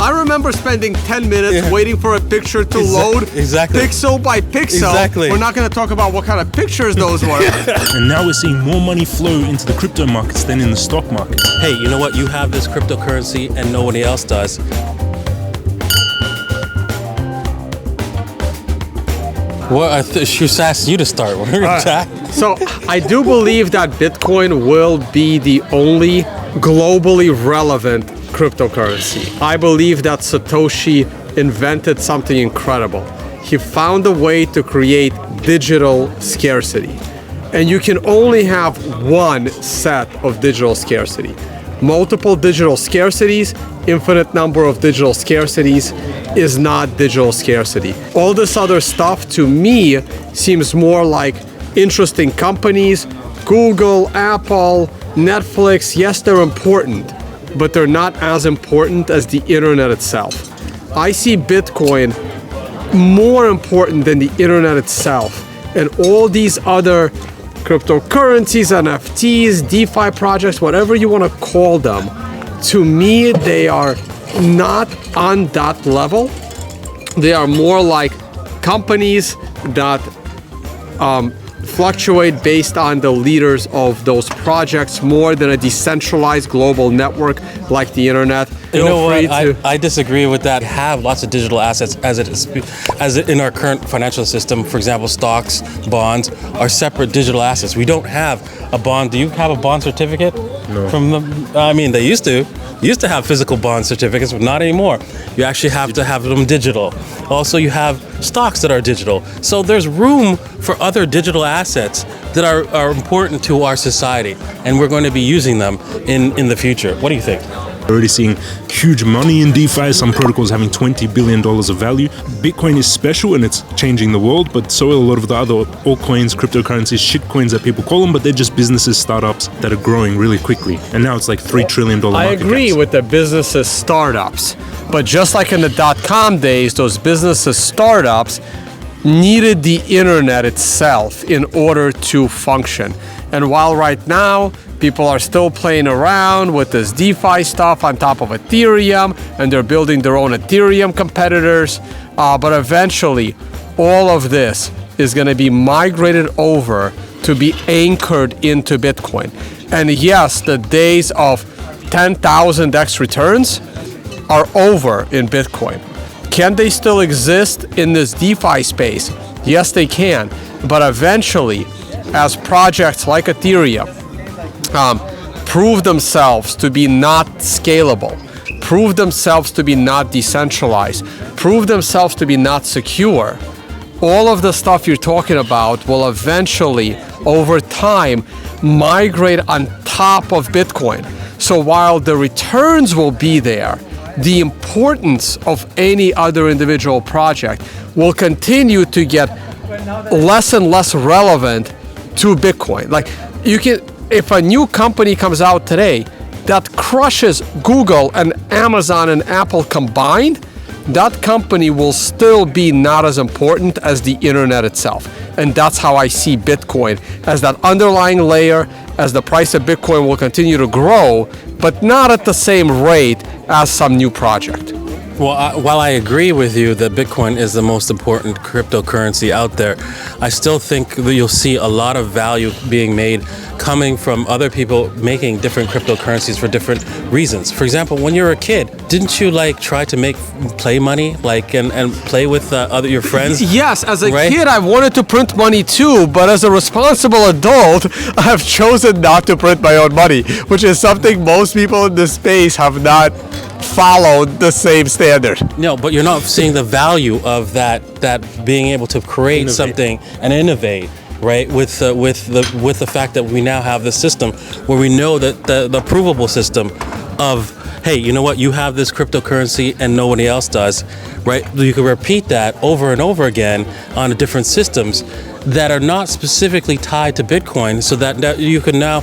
I remember spending 10 minutes waiting for a picture to load pixel by pixel. We're not going to talk about what kind of pictures those were. And now we're seeing more money flow into the crypto markets than in the stock market. Hey, you know what? You have this cryptocurrency and nobody else does. Well, I should ask you to start. So I do believe that Bitcoin will be the only globally relevant cryptocurrency. I believe that Satoshi invented something incredible. He found a way to create digital scarcity. And you can only have one set of digital scarcity. Multiple digital scarcities, infinite number of digital scarcities is not digital scarcity. All this other stuff to me seems more like interesting companies. Google, Apple, Netflix, yes, they're important, but they're not as important as the internet itself. I see Bitcoin more important than the internet itself, and all these other cryptocurrencies, NFTs, DeFi projects, whatever you want to call them, to me, they are not on that level. They are more like companies that fluctuate based on the leaders of those projects more than a decentralized global network like the internet. You know what? I disagree with that. We have lots of digital assets as in our current financial system. For example, stocks, bonds are separate digital assets. We don't have a bond. Do you have a bond certificate? No. From them? I mean, they used to. You used to have physical bond certificates, but not anymore. You actually have to have them digital. Also, you have stocks that are digital. So there's room for other digital assets that are important to our society, and we're going to be using them in the future. What do you think? We're already seeing huge money in DeFi, some protocols having $20 billion of value. Bitcoin is special and it's changing the world, but so are a lot of the other altcoins, cryptocurrencies, shitcoins that people call them, but they're just businesses, startups that are growing really quickly. And now it's like $3 trillion market I agree caps. with the businesses, startups, but just like in the dot-com days, those businesses, startups needed the internet itself in order to function. And while right now, people are still playing around with this DeFi stuff on top of Ethereum, and they're building their own Ethereum competitors. But eventually, all of this is going to be migrated over to be anchored into Bitcoin. And yes, the days of 10,000x returns are over in Bitcoin. Can they still exist in this DeFi space? Yes, they can. But eventually, as projects like Ethereum prove themselves to be not scalable, prove themselves to be not decentralized, prove themselves to be not secure, all of the stuff you're talking about will eventually, over time, migrate on top of Bitcoin. So while the returns will be there, the importance of any other individual project will continue to get less and less relevant to Bitcoin. Like, you can, if a new company comes out today that crushes Google and Amazon and Apple combined, that company will still be not as important as the internet itself. And that's how I see Bitcoin, as that underlying layer, as the price of Bitcoin will continue to grow, but not at the same rate as some new project. Well, while I agree with you that Bitcoin is the most important cryptocurrency out there, I still think that you'll see a lot of value being made coming from other people making different cryptocurrencies for different reasons. For example, when you were a kid, didn't you try to make play money and play with your friends? Yes, as a kid, I wanted to print money too, but as a responsible adult, I have chosen not to print my own money, which is something most people in this space have not followed the same standard. No, but you're not seeing the value of that being able to create something and innovate, right? With the fact that we now have the system where we know that the provable system of, hey, you know what? You have this cryptocurrency and nobody else does, right? You can repeat that over and over again on different systems. that are not specifically tied to Bitcoin, so that you can now,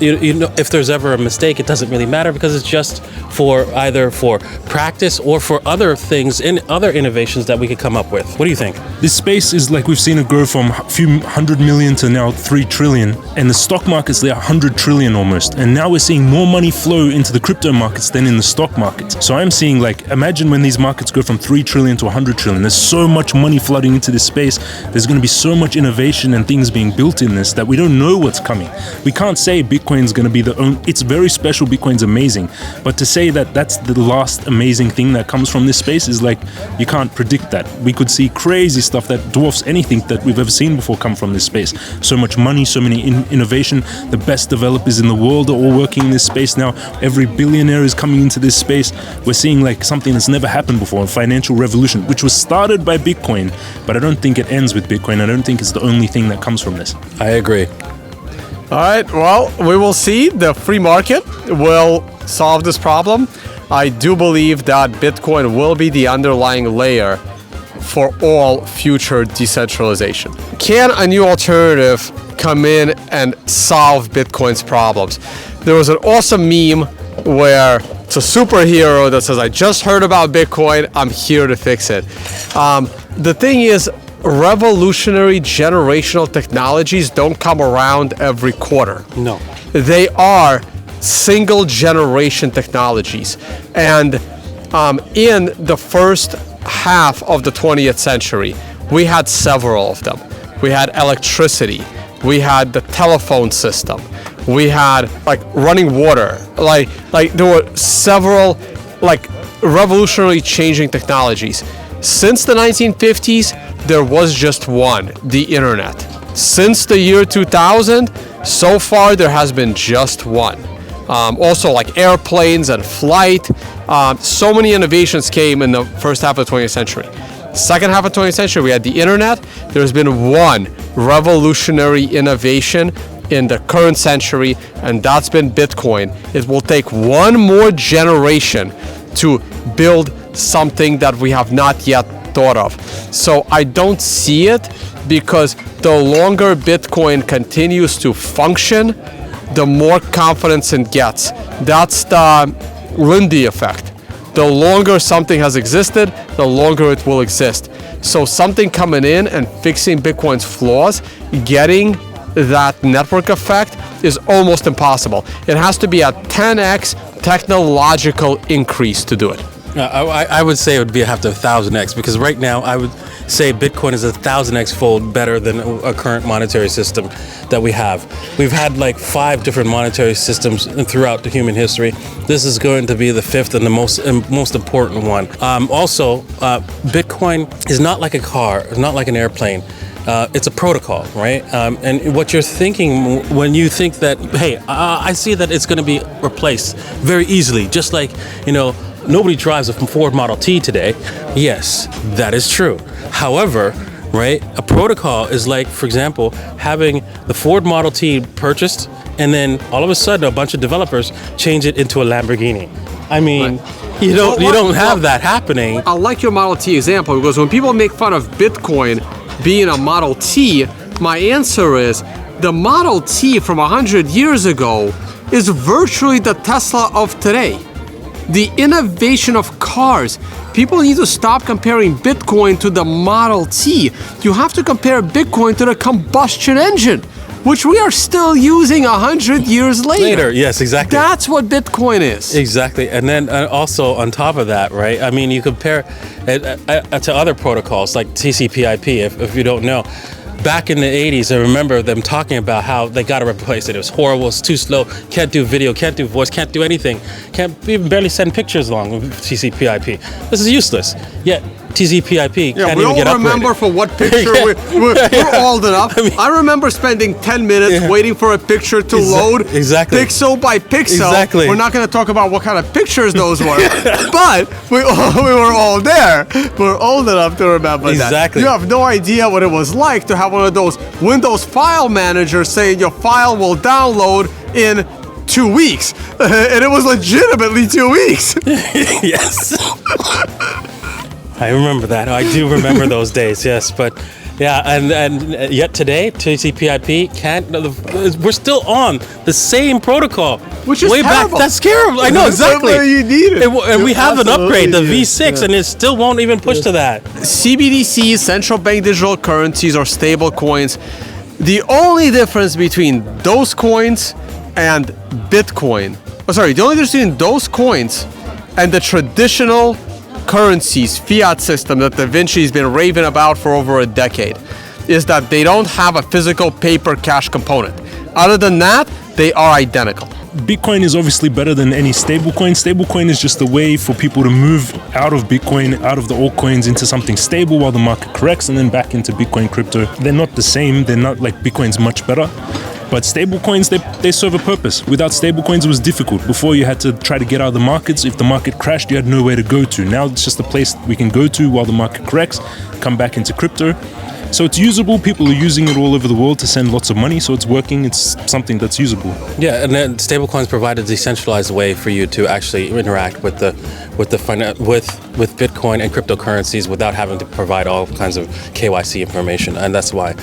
if there's ever a mistake, it doesn't really matter because it's just for either for practice or for other things in other innovations that we could come up with. What do you think? This space is like we've seen it grow from a few 100 million to now 3 trillion, and the stock market's there 100 trillion almost, and now we're seeing more money flow into the crypto markets than in the stock markets. So I'm seeing, like, imagine when these markets go from 3 trillion to 100 trillion. There's so much money flooding into this space. There's going to be so much innovation and things being built in this that we don't know what's coming. We can't say Bitcoin's going to be the only. It's very special. Bitcoin's amazing, but to say that that's the last amazing thing that comes from this space is like, you can't predict that. We could see crazy stuff that dwarfs anything that we've ever seen before come from this space. So much money, so many innovation. The best developers in the world are all working in this space now. Every billionaire is coming into this space. We're seeing like something that's never happened before, a financial revolution, which was started by Bitcoin, but I don't think it ends with Bitcoin. I don't think it's the only thing that comes from this. I agree. All right, well, we will see. The free market will solve this problem. I do believe that Bitcoin will be the underlying layer for all future decentralization. Can a new alternative come in and solve Bitcoin's problems? There was an awesome meme where it's a superhero that says, I just heard about Bitcoin, I'm here to fix it. The thing is, revolutionary generational technologies don't come around every quarter. No. They are single generation technologies. And in the first half of the 20th century, we had several of them. We had electricity. We had the telephone system. We had like running water. Like there were several like revolutionary changing technologies. Since the 1950s, there was just one, the internet. Since the year 2000, so far there has been just one. Also like airplanes and flight. So many innovations came in the first half of the 20th century. Second half of the 20th century, we had the internet. There's been one revolutionary innovation in the current century, and that's been Bitcoin. It will take one more generation to build something that we have not yet thought of. So I don't see it, because the longer Bitcoin continues to function, the more confidence it gets. That's the Lindy effect. The longer something has existed, the longer it will exist. So something coming in and fixing Bitcoin's flaws, getting that network effect, is almost impossible. It has to be a 10x technological increase to do it. I would say it would have to 1,000x, because right now I would say Bitcoin is 1,000x fold better than a current monetary system that we have. We've had like 5 different monetary systems throughout the human history. This is going to be the 5th and the most important one. Also, Bitcoin is not like a car, not like an airplane. It's a protocol, right? And what you're thinking when you think that, hey, I see that it's going to be replaced very easily, just like, nobody drives a Ford Model T today. Yes, that is true. However, right, a protocol is like, for example, having the Ford Model T purchased, and then all of a sudden a bunch of developers change it into a Lamborghini. I mean, right. You don't have that happening. I like your Model T example, because when people make fun of Bitcoin being a Model T, my answer is the Model T from 100 years ago is virtually the Tesla of today. The innovation of cars. People need to stop comparing Bitcoin to the Model T. You have to compare Bitcoin to the combustion engine, which we are still using 100 years later. Yes, exactly. That's what Bitcoin is. Exactly. And then also on top of that, right? I mean, you compare it to other protocols like TCP/IP, if you don't know. Back in the 80s, I remember them talking about how they got to replace it. It was horrible, it's too slow, can't do video, can't do voice, can't do anything. Can't even barely send pictures along with TCP/IP. This is useless. Yet TCP/IP can't even get upgraded. We all remember for what picture we're old enough. I remember spending 10 minutes waiting for a picture to load pixel by pixel. Exactly. We're not going to talk about what kind of pictures those were, but we were all there. We're old enough to remember that. Exactly. You have no idea what it was like to have one of those Windows file managers saying your file will download in 2 weeks. And it was legitimately 2 weeks. Yes. I remember that. I do remember those days, yes. But Yeah, and yet today, TCP/IP can't. We're still on the same protocol, which is way terrible. back. That's scary. I know exactly. You need it. And we have an upgrade, the V6, and it still won't even push to that. CBDCs, central bank digital currencies, or stable coins. The only difference between those coins and Bitcoin, the only difference between those coins and the traditional currencies, fiat system that Da Vinci's been raving about for over a decade, is that they don't have a physical paper cash component. Other than that, they are identical. Bitcoin is obviously better than any stablecoin. Stablecoin is just a way for people to move out of Bitcoin, out of the altcoins, into something stable while the market corrects, and then back into Bitcoin crypto. They're not the same. They're not like Bitcoin's much better. But stablecoins, they serve a purpose. Without stablecoins, it was difficult. Before, you had to try to get out of the markets. If the market crashed, you had nowhere to go to. Now it's just a place we can go to while the market corrects, come back into crypto. So it's usable. People are using it all over the world to send lots of money. So it's working. It's something that's usable. Yeah, and then stablecoins provide a decentralized way for you to actually interact with Bitcoin and cryptocurrencies without having to provide all kinds of KYC information, and that's why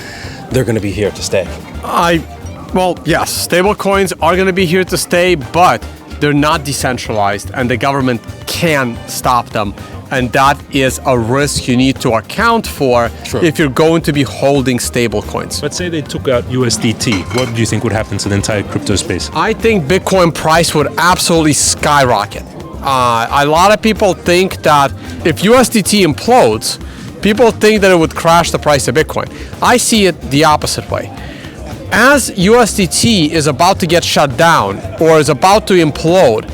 they're going to be here to stay. Well, yes, stablecoins are going to be here to stay, but they're not decentralized, and the government can stop them. And that is a risk you need to account for if you're going to be holding stablecoins. Let's say they took out USDT. What do you think would happen to the entire crypto space? I think Bitcoin price would absolutely skyrocket. A lot of people think that if USDT implodes, people think that it would crash the price of Bitcoin. I see it the opposite way. As USDT is about to get shut down or is about to implode,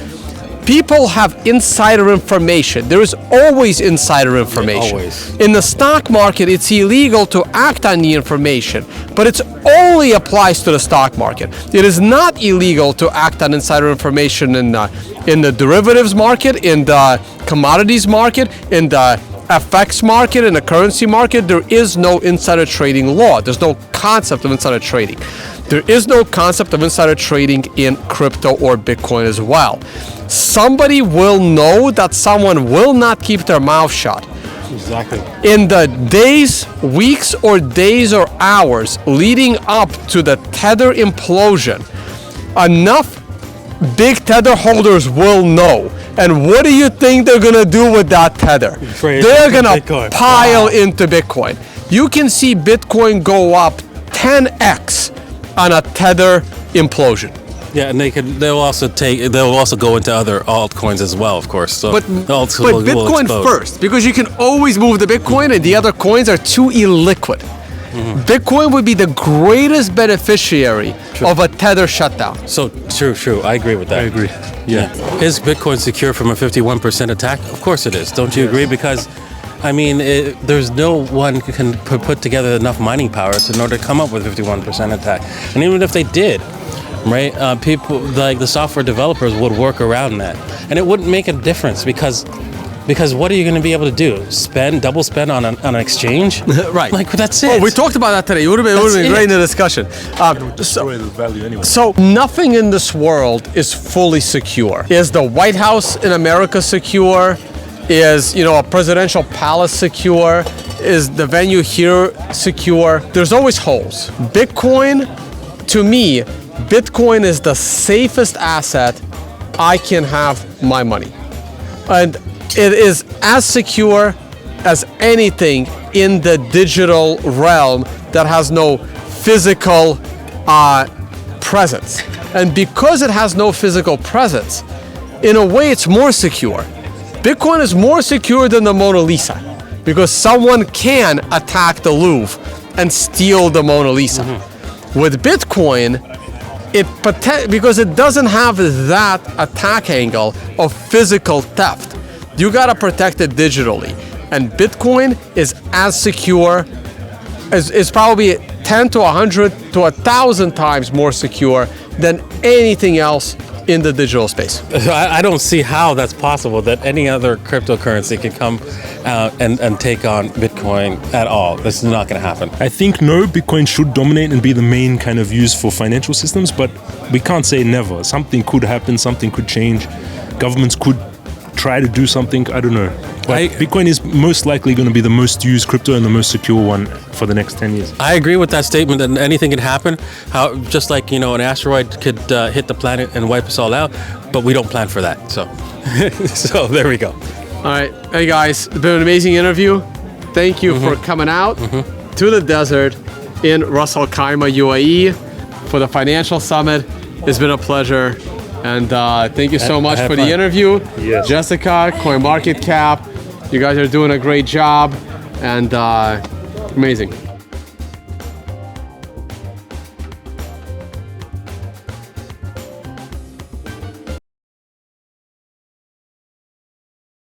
people have insider information. There is always insider information. Always. In the stock market, it's illegal to act on the information, but it only applies to the stock market. It is not illegal to act on insider information in the derivatives market, in the commodities market, in the FX market, in the currency market. There is no insider trading law. There's no concept of insider trading. There is no concept of insider trading in crypto or Bitcoin as well. Somebody will know that someone will not keep their mouth shut. Exactly. In the days, weeks, or days or hours leading up to the Tether implosion, enough big Tether holders will know. And what do you think they're going to do with that Tether? They're going to pile into Bitcoin. You can see Bitcoin go up 10x on a Tether implosion. Yeah, and they'll also go into other altcoins as well, of course. So but Bitcoin first, because you can always move the Bitcoin and the other coins are too illiquid. Mm-hmm. Bitcoin would be the greatest beneficiary of a Tether shutdown. So true. I agree with that. I agree. Yeah. Is Bitcoin secure from a 51% attack? Of course it is. Don't you agree? Because, I mean, there's no one who can put together enough mining power in order to come up with a 51% attack. And even if they did, right, people like the software developers would work around that. And it wouldn't make a difference because what are you going to be able to do? Double spend on an exchange? Right. Like, that's it. Oh, we talked about that today. It would have been great in the discussion. Destroy the value anyway. So nothing in this world is fully secure. Is the White House in America secure? Is, a presidential palace secure? Is the venue here secure? There's always holes. Bitcoin, to me, Bitcoin is the safest asset I can have my money. And it is as secure as anything in the digital realm that has no physical presence. And because it has no physical presence, in a way it's more secure. Bitcoin is more secure than the Mona Lisa because someone can attack the Louvre and steal the Mona Lisa. Mm-hmm. With Bitcoin, because it doesn't have that attack angle of physical theft, you gotta protect it digitally. And Bitcoin is as secure, is probably 10 to 100 to 1,000 times more secure than anything else in the digital space. I don't see how that's possible that any other cryptocurrency can come out and take on Bitcoin at all. This is not going to happen. I think Bitcoin should dominate and be the main kind of use for financial systems, but we can't say never. Something could happen, something could change. Governments could try to do something. I don't know. But I- Bitcoin is most likely going to be the most used crypto and the most secure one for the next 10 years. I agree with that statement that anything can happen. How just like an asteroid could hit the planet and wipe us all out, but we don't plan for that. So, so there we go. All right. Hey, guys. It's been an amazing interview. Thank you for coming out to the desert in Ras Al Khaimah, UAE for the Financial Summit. It's been a pleasure. And thank you so much had for fun. the interview. Yes. Jessica, CoinMarketCap. You guys are doing a great job. And amazing.